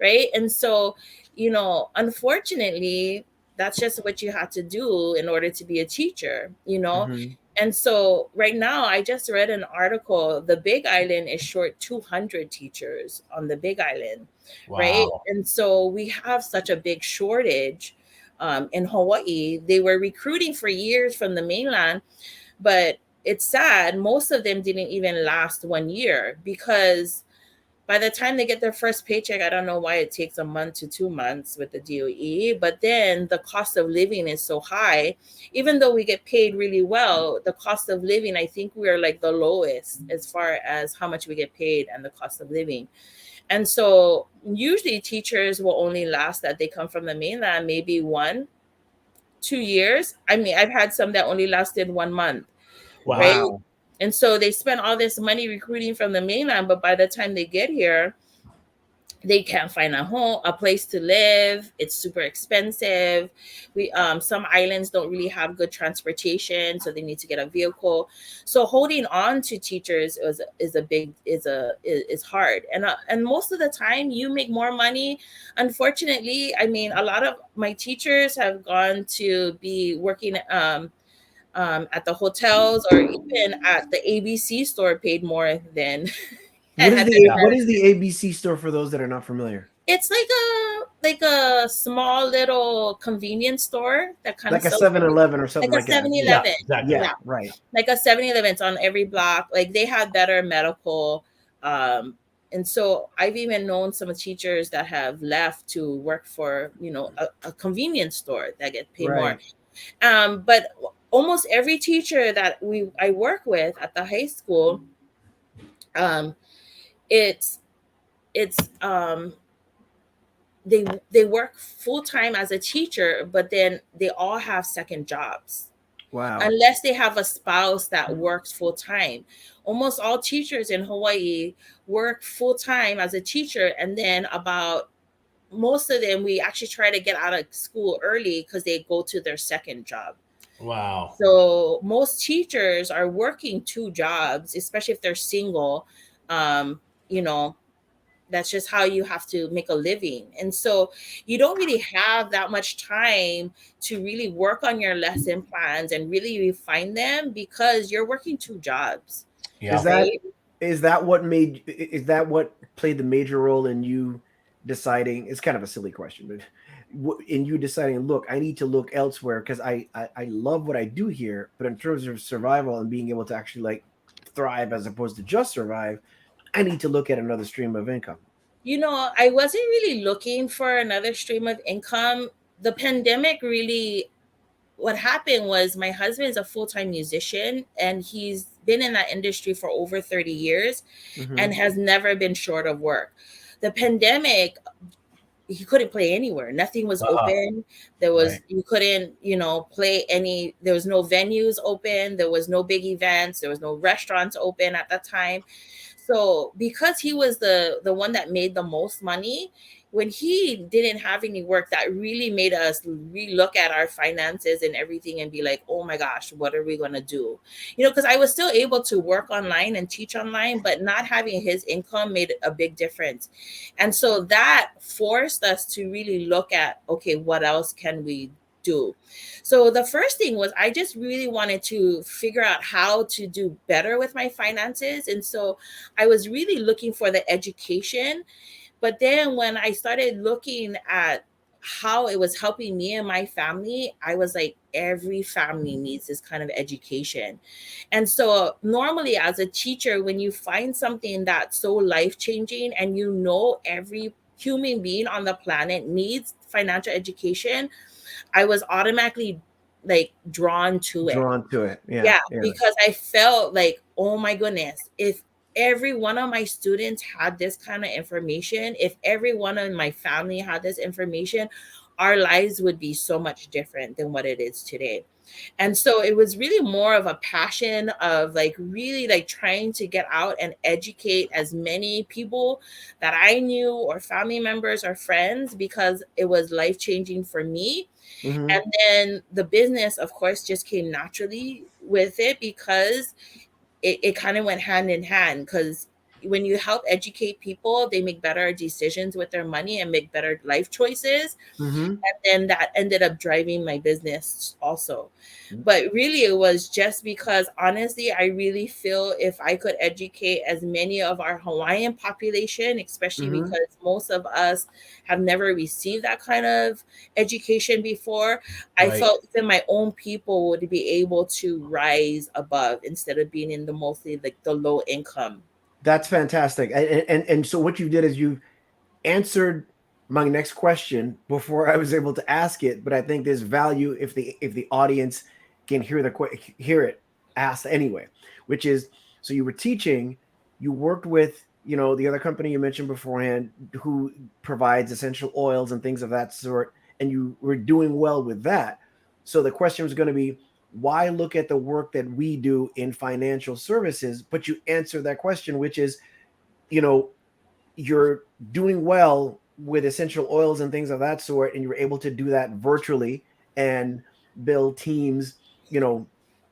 Speaker 3: Right. And so, you know, unfortunately, that's just what you had to do in order to be a teacher, you know. And so right now, I just read an article. The Big Island is short 200 teachers on the Big Island, right?
Speaker 1: Wow.
Speaker 3: And so we have such a big shortage in Hawaii. They were recruiting for years from the mainland, but it's sad. Most of them didn't even last 1 year, because by the time they get their first paycheck, I don't know why it takes a month to 2 months with the DOE, but then the cost of living is so high. Even though we get paid really well, the cost of living, I think we're like the lowest as far as how much we get paid and the cost of living. And so usually teachers will only last that they come from the mainland, maybe 1-2 years. I mean, I've had some that only lasted 1 month, right?
Speaker 2: Wow.
Speaker 3: And so they spend all this money recruiting from the mainland, but by the time they get here, they can't find a place to live. It's super expensive. We some islands don't really have good transportation, so they need to get a vehicle. So holding on to teachers is hard. And most of the time you make more money. Unfortunately, I mean, a lot of my teachers have gone to be working at the hotels or even at the ABC store, paid more than at the
Speaker 2: What is the ABC store for those that are not familiar?
Speaker 3: It's like a small little convenience store that kind
Speaker 2: Like
Speaker 3: of
Speaker 2: a 7-Eleven or something
Speaker 3: like a
Speaker 2: like that.
Speaker 3: 7-Eleven.
Speaker 1: Exactly.
Speaker 2: Yeah, right.
Speaker 3: Like a 7-Eleven. It's on every block. Like they have better medical. And so I've even known some teachers that have left to work for, a convenience store that get paid more. But almost every teacher that I work with at the high school, it's they work full time as a teacher, but then they all have second jobs.
Speaker 2: Wow.
Speaker 3: Unless they have a spouse that works full time. Almost all teachers in Hawaii work full time as a teacher, and then most of them, we actually try to get out of school early because they go to their second job.
Speaker 1: Wow.
Speaker 3: So most teachers are working 2 jobs, especially if they're single. That's just how you have to make a living. And so you don't really have that much time to really work on your lesson plans and really refine them because you're working 2 jobs.
Speaker 1: Yeah.
Speaker 2: Is that what played the major role in you deciding? It's kind of a silly question, but in you deciding, look, I need to look elsewhere because I love what I do here, but in terms of survival and being able to actually like thrive as opposed to just survive, I need to look at another stream of income.
Speaker 3: I wasn't really looking for another stream of income. The pandemic really, what happened was my husband's a full-time musician and he's been in that industry for over 30 years and has never been short of work. The pandemic, he couldn't play anywhere. Nothing was open. You couldn't, play there was no venues open. There was no big events. There was no restaurants open at that time. So because he was the one that made the most money, when he didn't have any work, that really made us relook at our finances and everything and be like, oh my gosh, what are we going to do? Because I was still able to work online and teach online, but not having his income made a big difference. And so that forced us to really look at, okay, what else can we do? So the first thing was I just really wanted to figure out how to do better with my finances. And so I was really looking for the education. But then when I started looking at how it was helping me and my family, I was like, every family needs this kind of education. And so normally as a teacher, when you find something that's so life-changing and every human being on the planet needs financial education, I was automatically like drawn to it. Yeah, because I felt like, oh my goodness, if every one of my students had this kind of information, if every one of my family had this information, our lives would be so much different than what it is today. And so it was really more of a passion of like really like trying to get out and educate as many people that I knew or family members or friends, because it was life-changing for me. And then the business, of course, just came naturally with it because it kind of went hand in hand. Because when you help educate people, they make better decisions with their money and make better life choices. And then that ended up driving my business also. But really, it was just because, honestly, I really feel if I could educate as many of our Hawaiian population, especially because most of us have never received that kind of education before, I felt that my own people would be able to rise above instead of being in mostly like the low income.
Speaker 2: That's fantastic. And so what you did is you answered my next question before I was able to ask it, but I think there's value if the audience can hear it asked anyway, which is, so you were teaching, you worked with, the other company you mentioned beforehand who provides essential oils and things of that sort, and you were doing well with that. So the question was going to be, why look at the work that we do in financial services? But you answer that question, which is, you're doing well with essential oils and things of that sort, and you're able to do that virtually and build teams,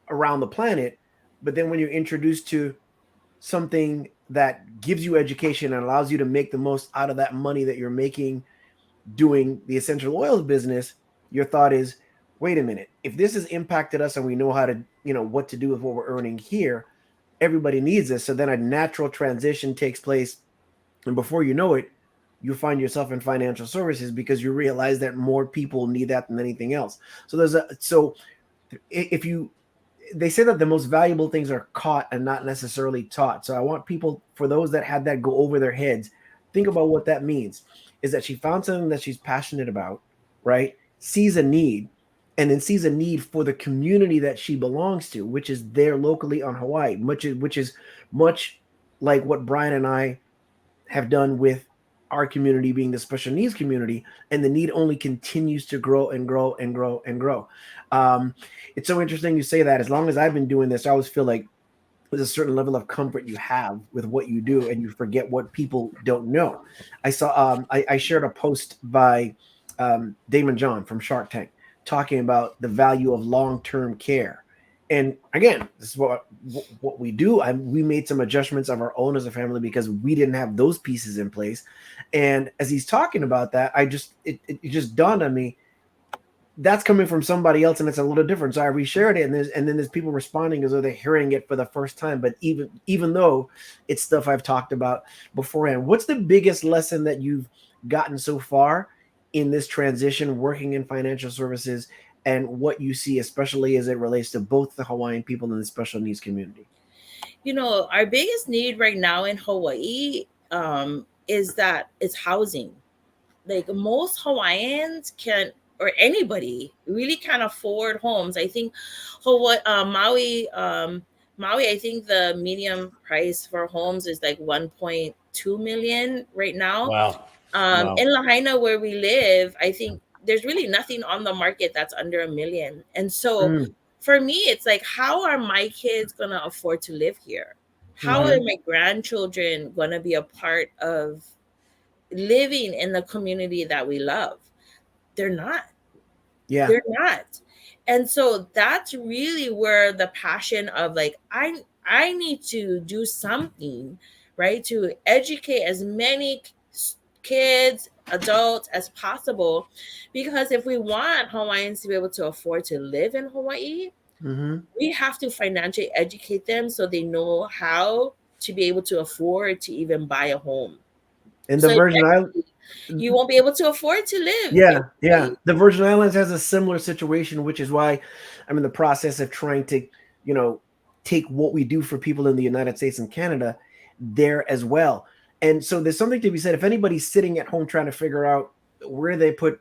Speaker 2: around the planet. But then when you're introduced to something that gives you education and allows you to make the most out of that money that you're making doing the essential oils business, your thought is, wait a minute, if this has impacted us and we know how to, what to do with what we're earning here, everybody needs this. So then a natural transition takes place. And before you know it, you find yourself in financial services because you realize that more people need that than anything else. So they say that the most valuable things are caught and not necessarily taught. So I want people, for those that had that go over their heads, think about what that means. Is that she found something that she's passionate about, right? Sees a need, and then sees a need for the community that she belongs to, which is there locally on Hawaii, which is much like what Brian and I have done with our community being the special needs community, and the need only continues to grow and grow and grow and grow. It's so interesting you say that. As long as I've been doing this, I always feel like there's a certain level of comfort you have with what you do, and you forget what people don't know. I saw I shared a post by Damon John from Shark Tank talking about the value of long-term care. And again, this is what we do. We made some adjustments of our own as a family because we didn't have those pieces in place. And as he's talking about that, it just dawned on me, that's coming from somebody else, and it's a little different. So I reshared it, and then there's people responding as though they're hearing it for the first time. But even though it's stuff I've talked about beforehand, what's the biggest lesson that you've gotten so far in this transition, working in financial services, and what you see, especially as it relates to both the Hawaiian people and the special needs community?
Speaker 3: Our biggest need right now in Hawaii is that it's housing. Like, most Hawaiians or anybody really can't afford homes. I think Maui, I think the median price for homes is like 1.2 million right now.
Speaker 1: Wow.
Speaker 3: In Lahaina, where we live, I think there's really nothing on the market that's under $1 million. And so for me, it's like, how are my kids going to afford to live here? How are my grandchildren going to be a part of living in the community that we love? They're not.
Speaker 2: Yeah.
Speaker 3: They're not. And so that's really where the passion of, like, I need to do something, right, to educate as many kids, adults as possible, because if we want Hawaiians to be able to afford to live in Hawaii, we have to financially educate them so they know how to be able to afford to even buy a home.
Speaker 2: And the Virgin Islands,
Speaker 3: you won't be able to afford to live.
Speaker 2: Yeah. The Virgin Islands has a similar situation, which is why I'm in the process of trying to, take what we do for people in the United States and Canada there as well. And so there's something to be said. If anybody's sitting at home trying to figure out where they put,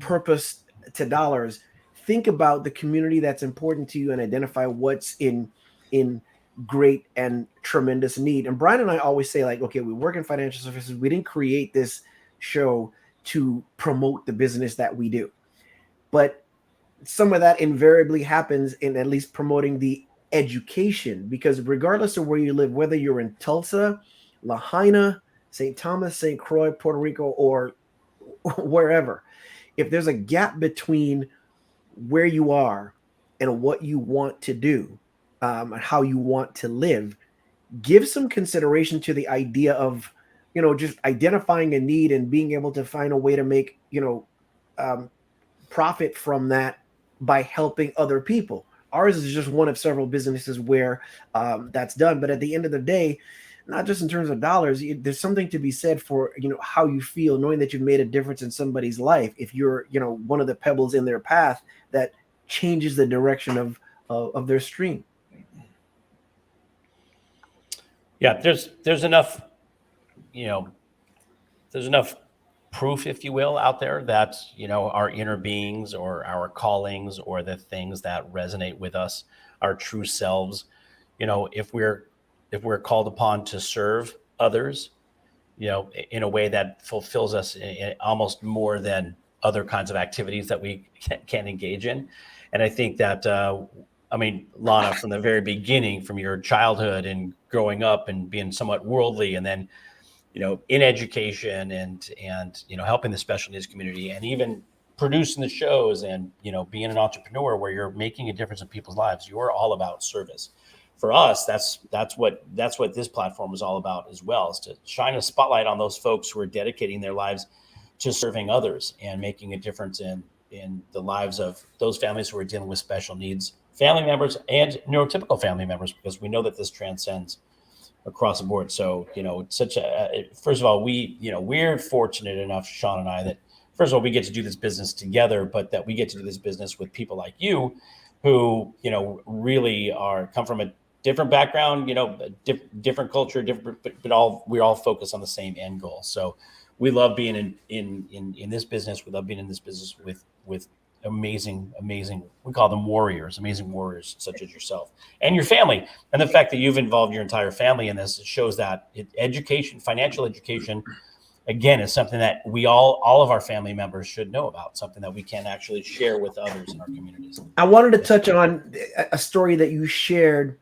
Speaker 2: purpose to dollars, think about the community that's important to you and identify what's in great and tremendous need. And Brian and I always say, like, okay, we work in financial services. We didn't create this show to promote the business that we do, but some of that invariably happens in at least promoting the education, because regardless of where you live, whether you're in Tulsa, Lahaina, St. Thomas, St. Croix, Puerto Rico, or wherever, if there's a gap between where you are and what you want to do, and how you want to live, give some consideration to the idea of, just identifying a need and being able to find a way to make, profit from that by helping other people. Ours is just one of several businesses where that's done. But at the end of the day, not just in terms of dollars, there's something to be said for, how you feel, knowing that you've made a difference in somebody's life. If you're, one of the pebbles in their path that changes the direction of their stream.
Speaker 1: Yeah, there's enough, there's enough proof, if you will, out there that, our inner beings or our callings or the things that resonate with us, our true selves, if we're called upon to serve others, in a way that fulfills us almost more than other kinds of activities that we can engage in. And I think that, Lana, from the very beginning, from your childhood and growing up and being somewhat worldly, and then, in education and helping the special needs community, and even producing the shows, and, being an entrepreneur where you're making a difference in people's lives, you're all about service. For us, that's what this platform is all about as well, is to shine a spotlight on those folks who are dedicating their lives to serving others and making a difference in the lives of those families who are dealing with special needs family members and neurotypical family members, because we know that this transcends across the board. So, it's first of all, we're fortunate enough, Shawn and I, that first of all, we get to do this business together, but that we get to do this business with people like you who, really come from a different background, different culture, but we all focus on the same end goal. So we love being in this business. We love being in this business with amazing, we call them warriors, amazing warriors such as yourself and your family. And the fact that you've involved your entire family in this, it shows that education, financial education, again, is something that all of our family members should know about, something that we can actually share with others in our communities.
Speaker 2: I wanted to touch on a story that you shared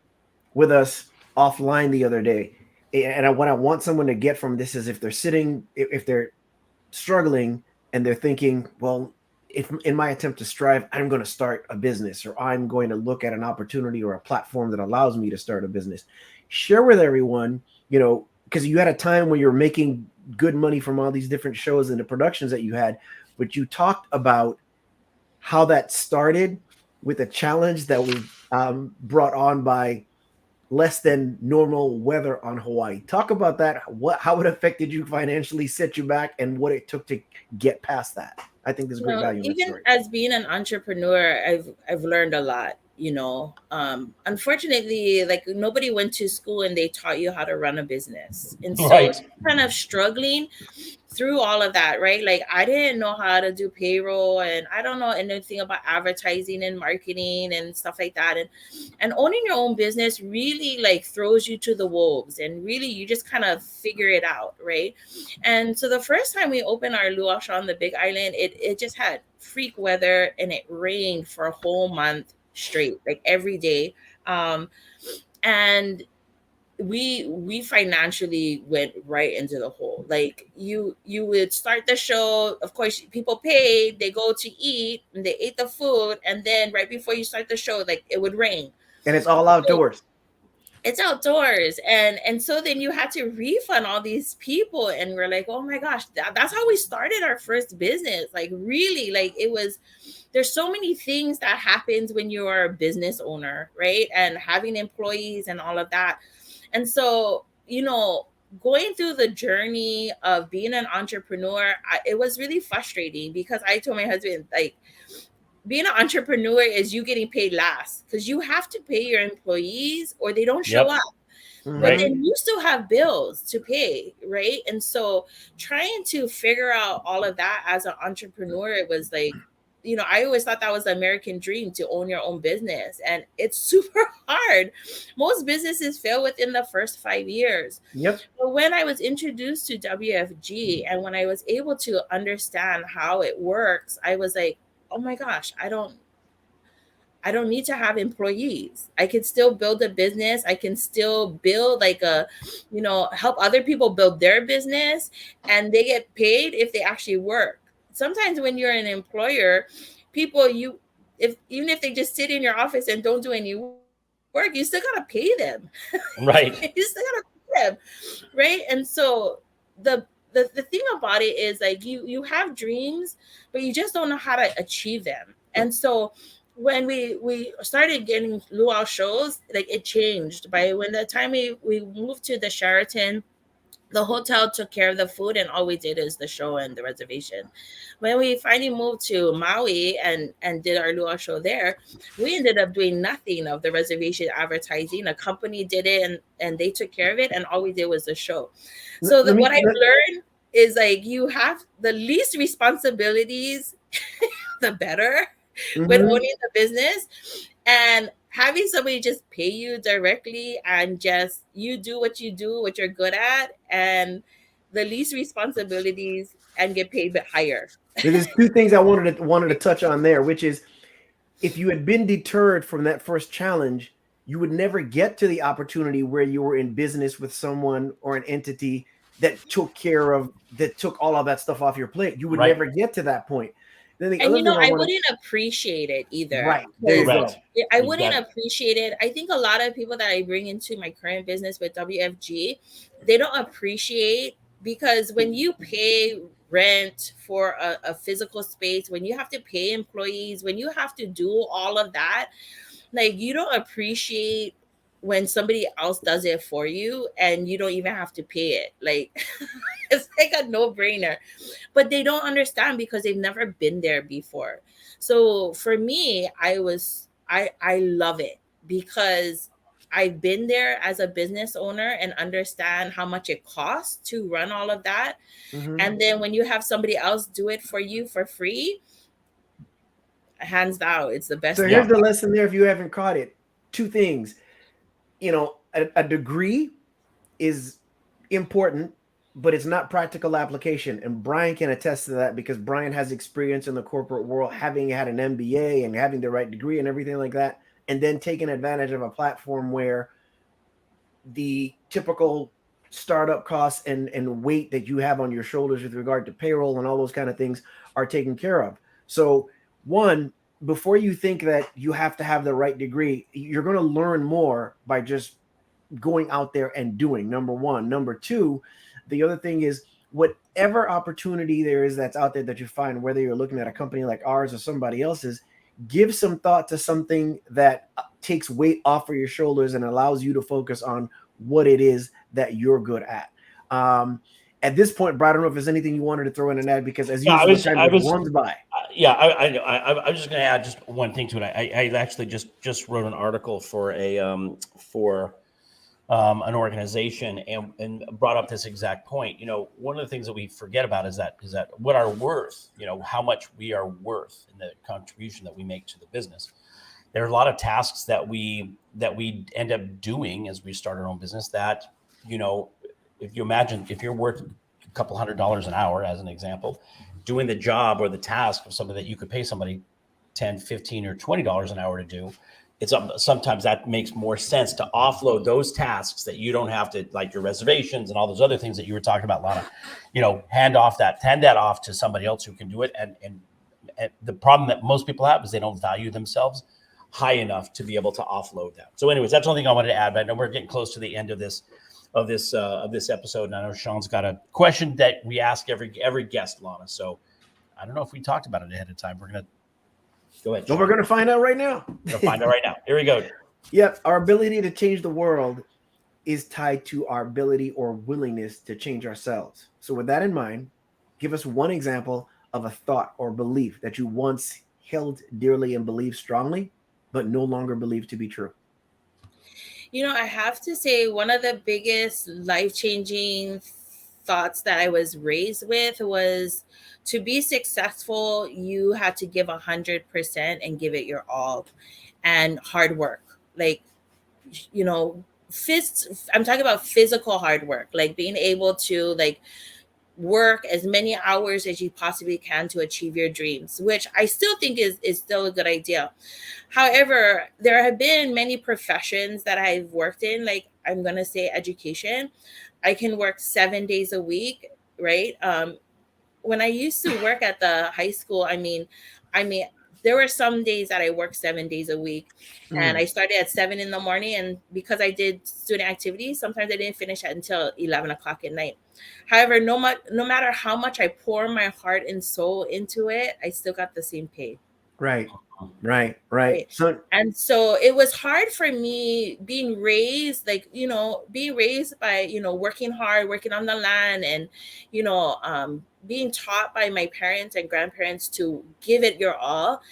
Speaker 2: with us offline the other day. And what I want someone to get from this is, if they're struggling and they're thinking, well, if in my attempt to strive, I'm going to start a business, or I'm going to look at an opportunity or a platform that allows me to start a business, share with everyone, because you had a time when you're making good money from all these different shows and the productions that you had, but you talked about how that started with a challenge that was brought on by less than normal weather on Hawaii. Talk about that. How it affected you financially, set you back, and what it took to get past that. I think there's great value in that
Speaker 3: even
Speaker 2: story.
Speaker 3: as being an entrepreneur, I've learned a lot. Unfortunately, like, nobody went to school and they taught you how to run a business, and so
Speaker 1: Right.
Speaker 3: kind of struggling through all of that, right? Like, I didn't know how to do payroll, and I don't know anything about advertising and marketing and stuff like that. And owning your own business really, like, throws you to the wolves, and really you just kind of figure it out, right? And so the first time we opened our luau shaw on the Big Island, it just had freak weather, and it rained for a whole month straight, like every day. And we financially went right into the hole. Like, you would start the show, of course people paid, they go to eat and they ate the food, and then right before you start the show, like, it would rain,
Speaker 2: And it's all outdoors.
Speaker 3: it's outdoors. And so then you had to refund all these people, and we're like, oh my gosh, that's how we started our first business. Like, really, like, there's so many things that happens when you're a business owner, right? And having employees and all of that. And so, going through the journey of being an entrepreneur, it was really frustrating, because I told my husband, like, being an entrepreneur is you getting paid last, because you have to pay your employees or they don't show up.
Speaker 2: Mhm.
Speaker 3: But then you still have bills to pay, right? And so trying to figure out all of that as an entrepreneur, it was like, I always thought that was the American dream, to own your own business. And it's super hard. Most businesses fail within the first 5 years.
Speaker 2: Yep.
Speaker 3: But when I was introduced to WFG, and when I was able to understand how it works, I was like, oh my gosh, I don't need to have employees. I can still build a business. I can still build help other people build their business, and they get paid if they actually work. Sometimes when you're an employer, people, even if they just sit in your office and don't do any work, you still gotta pay them.
Speaker 1: Right.
Speaker 3: You still gotta pay them, right? And so the thing about it is, like, you have dreams, but you just don't know how to achieve them. And so when we started getting luau shows, like, it changed. By when the time we moved to the Sheraton, The hotel took care of the food, and all we did is the show and the reservation. When we finally moved to Maui and did our luau show there, we ended up doing nothing of the reservation advertising. A company did it, and they took care of it, and all we did was the show. So
Speaker 2: Let me
Speaker 3: what I've learned is like you have the least responsibilities, the better with
Speaker 2: Mhm.
Speaker 3: owning the business, and having somebody just pay you directly and just you do what you do, what you're good at, and the least responsibilities and get paid a bit higher.
Speaker 2: There's two things I wanted to touch on there, which is if you had been deterred from that first challenge, you would never get to the opportunity where you were in business with someone or an entity that took all of that stuff off your plate. You would
Speaker 1: Right.
Speaker 2: never get to that point. Then the
Speaker 3: And
Speaker 2: other thing I
Speaker 3: I
Speaker 2: wanted,
Speaker 3: wouldn't appreciate it either.
Speaker 2: right there you
Speaker 3: Because
Speaker 2: go.
Speaker 3: I wouldn't
Speaker 1: Exactly.
Speaker 3: appreciate it. I think a lot of people that I bring into my current business with WFG, they don't appreciate, because when you pay rent for a physical space, when you have to pay employees, when you have to do all of that, like you don't appreciate when somebody else does it for you and you don't even have to pay it. Like it's like a no-brainer. But they don't understand because they've never been there before. So for me, I love it because I've been there as a business owner and understand how much it costs to run all of that.
Speaker 2: Mhm.
Speaker 3: And then when you have somebody else do it for you for free, hands down, it's the best
Speaker 2: So
Speaker 3: thing.
Speaker 2: here's the lesson there if you haven't caught it. Two things. A degree is important, but it's not practical application. And Brian can attest to that because Brian has experience in the corporate world, having had an MBA and having the right degree and everything like that, and then taking advantage of a platform where the typical startup costs and weight that you have on your shoulders with regard to payroll and all those kind of things are taken care of. So, one, before you think that you have to have the right degree, you're going to learn more by just going out there and doing. Number one. Number two, the other thing is whatever opportunity there is that's out there that you find, whether you're looking at a company like ours or somebody else's, give some thought to something that takes weight off of your shoulders and allows you to focus on what it is that you're good at. At this point, Brad, I don't know if there's anything you wanted to throw in an ad because as
Speaker 1: Yeah,
Speaker 2: usual, time just runs by.
Speaker 1: Yeah, I was just going to add just one thing to it. I actually just wrote an article for an organization and brought up this exact point. One of the things that we forget about is that what our worth, how much we are worth and the contribution that we make to the business. There are a lot of tasks that we end up doing as we start our own business that, if you imagine if you're worth a couple $100 an hour, as an example, doing the job or the task of something that you could pay somebody 10, 15, or $20 an hour to do, sometimes that makes more sense to offload those tasks that you don't have to, like your reservations and all those other things that you were talking about, Lana. Hand that off to somebody else who can do it. And the problem that most people have is they don't value themselves high enough to be able to offload that. So, anyways, that's the only thing I wanted to add. But I know we're getting close to the end of this episode, and I know Shawn's got a question that we ask every guest, Lana. So, I don't know if we talked about it ahead of time. We're gonna go ahead.
Speaker 2: So we're going to find out right now.
Speaker 1: We'll find out right now. Here we go.
Speaker 2: Yep, our ability to change the world is tied to our ability or willingness to change ourselves. So with that in mind, give us one example of a thought or belief that you once held dearly and believed strongly, but no longer believe to be true.
Speaker 3: I have to say one of the biggest life-changing thoughts that I was raised with was to be successful, you had to give 100% and give it your all and hard work. Like, I'm talking about physical hard work, like being able to work as many hours as you possibly can to achieve your dreams, which I still think is still a good idea. However, there have been many professions that I've worked in, like I'm going to say education. I can work 7 days a week, right? When I used to work at the high school, I mean, there were some days that I worked 7 days a week, and I started at 7 in the morning. And because I did student activities, sometimes I didn't finish until 11 o'clock at night. However, no matter how much I pour my heart and soul into it, I still got the same pay.
Speaker 2: Right. Right.
Speaker 3: Right.
Speaker 2: So
Speaker 3: And so it was hard for me being raised, like, being raised by, working hard, working on the land, and, being taught by my parents and grandparents to give it your all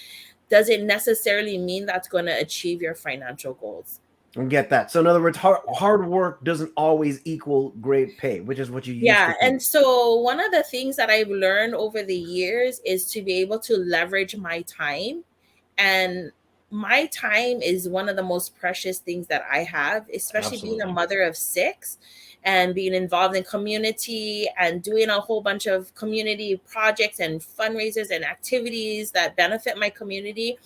Speaker 3: doesn't necessarily mean that's going to achieve your financial goals.
Speaker 2: I get that. So in other words, hard work doesn't always equal great pay, which is what you used to
Speaker 3: Yeah.
Speaker 2: think.
Speaker 3: And so one of the things that I've learned over the years is to be able to leverage my time. And my time is one of the most precious things that I have, especially being a
Speaker 1: Absolutely.
Speaker 3: mother of 6 and being involved in community and doing a whole bunch of community projects and fundraisers and activities that benefit my community.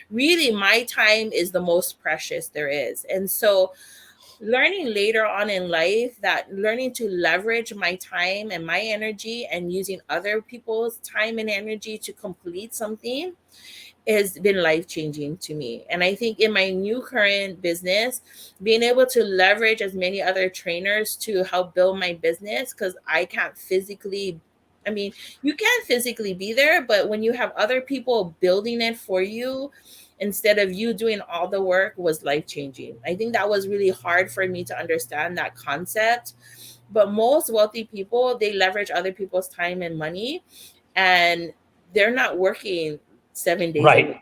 Speaker 3: Really, my time is the most precious there is. And so learning later on in life that learning to leverage my time and my energy and using other people's time and energy to complete something has been life-changing to me. And I think in my new current business, being able to leverage as many other trainers to help build my business, because I can't physically, you can physically be there, but when you have other people building it for you instead of you doing all the work, was life-changing. I think that was really hard for me to understand that concept. But most wealthy people, they leverage other people's time and money, and they're not working 7 days a week.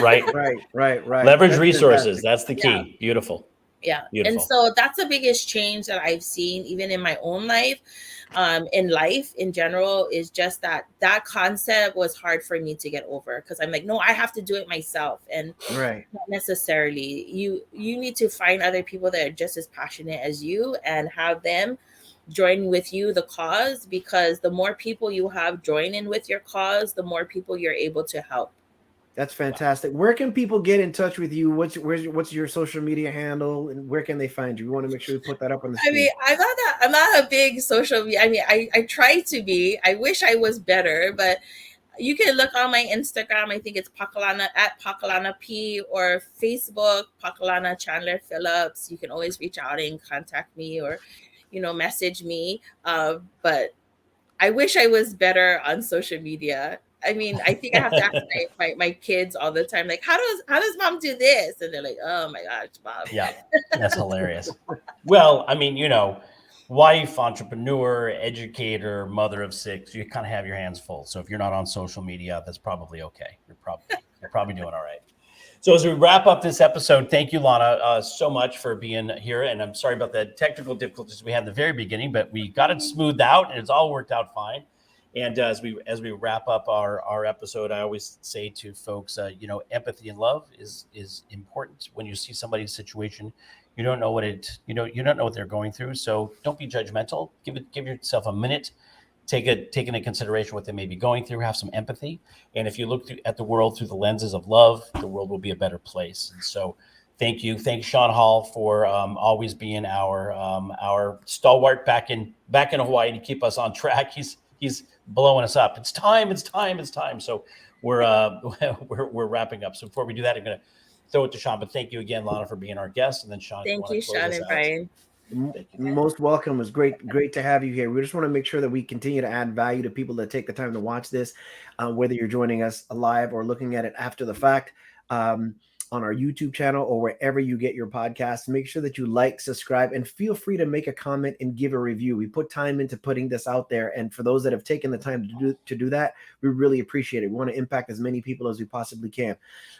Speaker 1: Right. Leverage
Speaker 2: That's
Speaker 1: resources.
Speaker 2: fantastic.
Speaker 1: That's the key. Beautiful.
Speaker 3: Yeah.
Speaker 1: Beautiful.
Speaker 3: And so that's the biggest change that I've seen, even in my own life, in life in general, is just that concept was hard for me to get over, because I'm like, no, I have to do it myself. And
Speaker 2: Right.
Speaker 3: not necessarily. You need to find other people that are just as passionate as you and have them join with you the cause, because the more people you have join in with your cause, the more people you're able to help.
Speaker 2: That's fantastic. Where can people get in touch with you? What's your social media handle, and where can they find you? We want to make sure we put that up on the screen.
Speaker 3: I'm not a big social media. I try to be. I wish I was better, but you can look on my Instagram. I think it's Pakalana at Pakalana P, or Facebook Pakalana Chandler Phillips. You can always reach out and contact me, or message me. But I wish I was better on social media. I think I have to ask my kids all the time, like, how does mom do this? And they're like, oh my gosh, mom.
Speaker 1: Yeah, that's hilarious. Well, wife, entrepreneur, educator, mother of 6, you kind of have your hands full. So if you're not on social media, that's probably okay. You're probably doing all right. So as we wrap up this episode, thank you, Lana, so much for being here. And I'm sorry about the technical difficulties we had in the very beginning, but we got it smoothed out and it's all worked out fine. And as we wrap up our episode, I always say to folks, empathy and love is important. When you see somebody's situation, you don't know what they're going through. So don't be judgmental. Give yourself a minute. Take into consideration what they may be going through. Have some empathy. And if you look at the world through the lenses of love, the world will be a better place. And so thank you. Thanks, Shawn Hall, for always being our stalwart back in Hawaii to keep us on track. He's blowing us up. It's time. So we're wrapping up. So before we do that, I'm going to throw it to Shawn. But thank you again, Lana, for being our guest. And then Shawn,
Speaker 3: thank you, Shawn and Brian.
Speaker 2: Most welcome. It was great to have you here. We just want to make sure that we continue to add value to people that take the time to watch this, whether you're joining us live or looking at it after the fact. On our YouTube channel or wherever you get your podcasts. Make sure that you like, subscribe, and feel free to make a comment and give a review. We put time into putting this out there, and for those that have taken the time to do that, we really appreciate it. We want to impact as many people as we possibly can.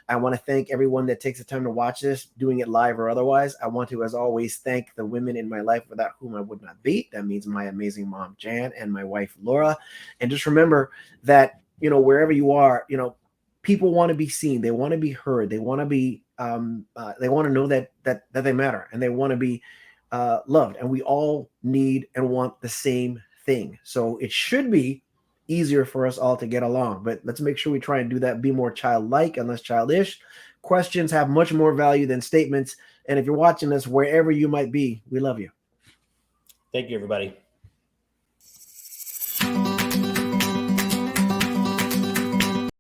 Speaker 2: I want to thank everyone that takes the time to watch this, doing it live or otherwise. I want to, as always, thank the women in my life without whom I would not be. That means my amazing mom, Jan, and my wife, Laura. And just remember that, wherever you are, people want to be seen. They want to be heard. They want to be. They want to know that they matter, and they want to be loved. And we all need and want the same thing. So it should be easier for us all to get along. But let's make sure we try and do that. Be more childlike and less childish. Questions have much more value than statements. And if you're watching this, wherever you might be, we love you.
Speaker 1: Thank you, everybody.